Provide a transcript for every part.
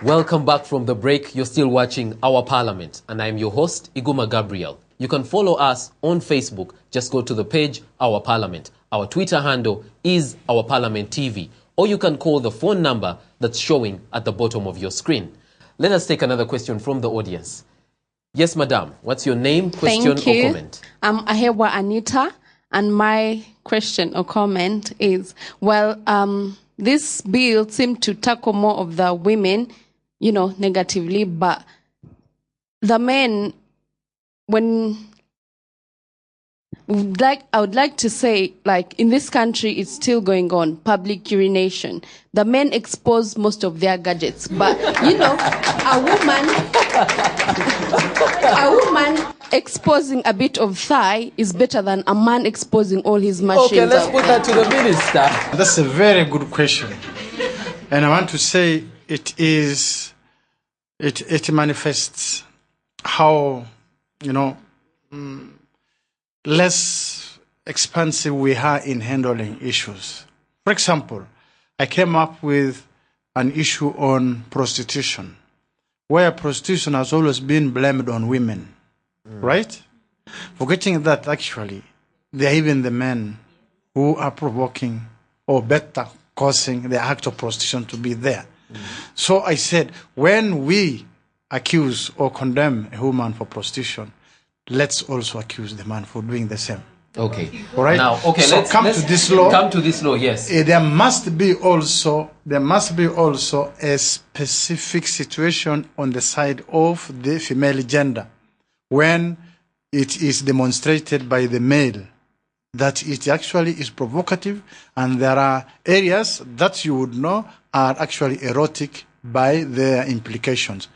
Welcome back from the break. You're still watching Our Parliament, and I'm your host, Iguma Gabriel. You can follow us on Facebook. Just go to the page, Our Parliament. Our Twitter handle is Our Parliament TV, or you can call the phone number that's showing at the bottom of your screen. Let us take another question from the audience. Yes, madam. What's your name, question, or comment? I'm Ahewa Anita, and my question or comment is, well, this bill seemed to tackle more of the women, you know, negatively, but the men, I would like to say, like, in this country, it's still going on, public urination. The men expose most of their gadgets, but, you know, a woman exposing a bit of thigh is better than a man exposing all his machines. Okay, let's put that to the minister. That's a very good question. And I want to say it manifests how, you know, less expansive we are in handling issues. For example, I came up with an issue on prostitution, where prostitution has always been blamed on women, right? Forgetting that actually, they are even the men who are provoking or better causing the act of prostitution to be there. So I said, when we accuse or condemn a woman for prostitution, let's also accuse the man for doing the same. Okay. All right. Now, okay. So let's come to this law. Come to this law. Yes. There must be also a specific situation on the side of the female gender, when it is demonstrated by the male that it actually is provocative, and there are areas that you would know are actually erotic by their implications.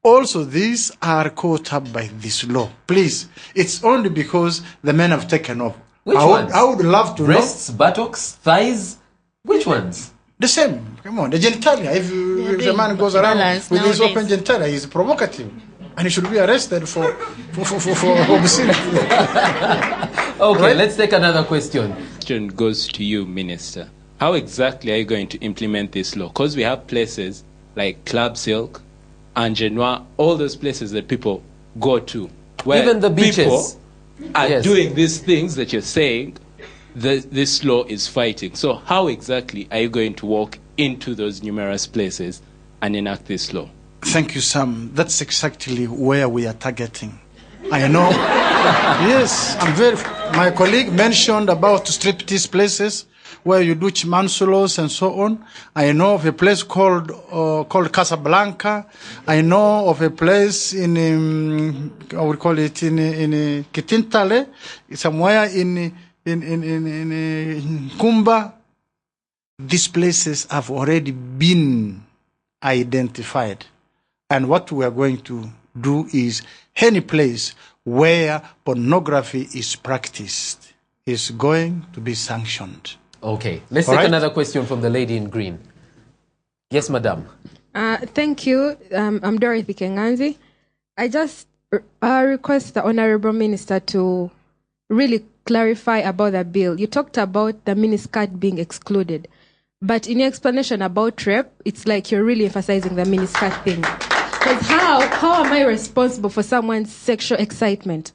Also, these are caught up by this law. Please, it's only because the men have taken off. Which ones? I would love to know. Breasts, buttocks, thighs? Which ones? The same. Come on, the genitalia. If a man goes around with his open genitalia, he's provocative, and he should be arrested for obscenity. Okay, right? Let's take another question. Question goes to you, Minister. How exactly are you going to implement this law? Because we have places like Club Silk and Genoa, all those places that people go to, where even the beaches people are doing these things that you're saying this law is fighting. So how exactly are you going to walk into those numerous places and enact this law? Thank you, Sam. That's exactly where we are targeting. I know. Yes, my colleague mentioned about striptease places where you do chimansulos and so on. I know of a place called Casablanca. I know of a place in I would call it in Kitintale, somewhere in Kumba. These places have already been identified, and what we are going to do is any place where pornography is practiced is going to be sanctioned. Okay, let's take another question from the lady in green. Yes, madam. Thank you. I'm Dorothy Kenganzi. I just request the Honorable Minister to really clarify about the bill. You talked about the miniskirt being excluded, but in your explanation about rape, it's like you're really emphasizing the miniskirt thing. Because how am I responsible for someone's sexual excitement?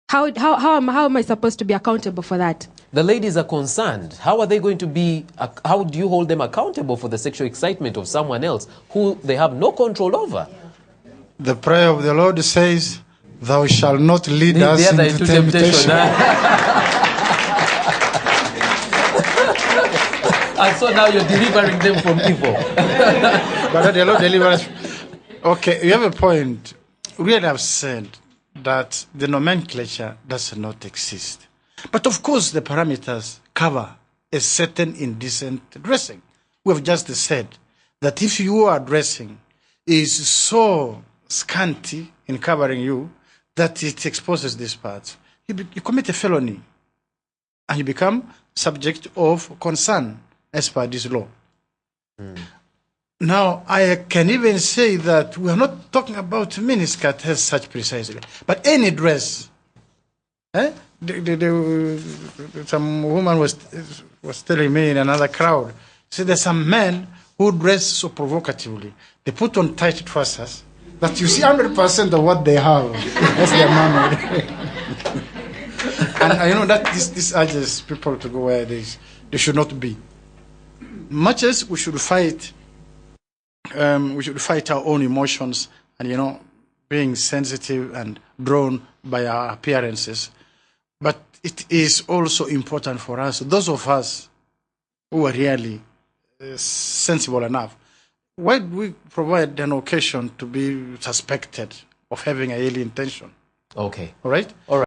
How am I supposed to be accountable for that? The ladies are concerned. How are they going to be, how do you hold them accountable for the sexual excitement of someone else who they have no control over? The prayer of the Lord says, thou shalt not lead us into temptation. And so now you're delivering them from evil. But the Lord delivers. Okay, you have a point. We have said that the nomenclature does not exist. But of course, the parameters cover a certain indecent dressing. We have just said that if your dressing is so scanty in covering you that it exposes these parts, you commit a felony and you become subject of concern as per this law. Now, I can even say that we are not talking about miniskirt as such precisely, but any dress. Some woman was telling me in another crowd, see, there's some men who dress so provocatively They put on tight trousers that you see 100% of what they have. That's their money. And you know that this urges people to go where they should not be. Much as we should fight our own emotions and, you know, being sensitive and drawn by our appearances. But it is also important for us, those of us who are really sensible enough, why do we provide an occasion to be suspected of having a ill intention? Okay. All right? All right.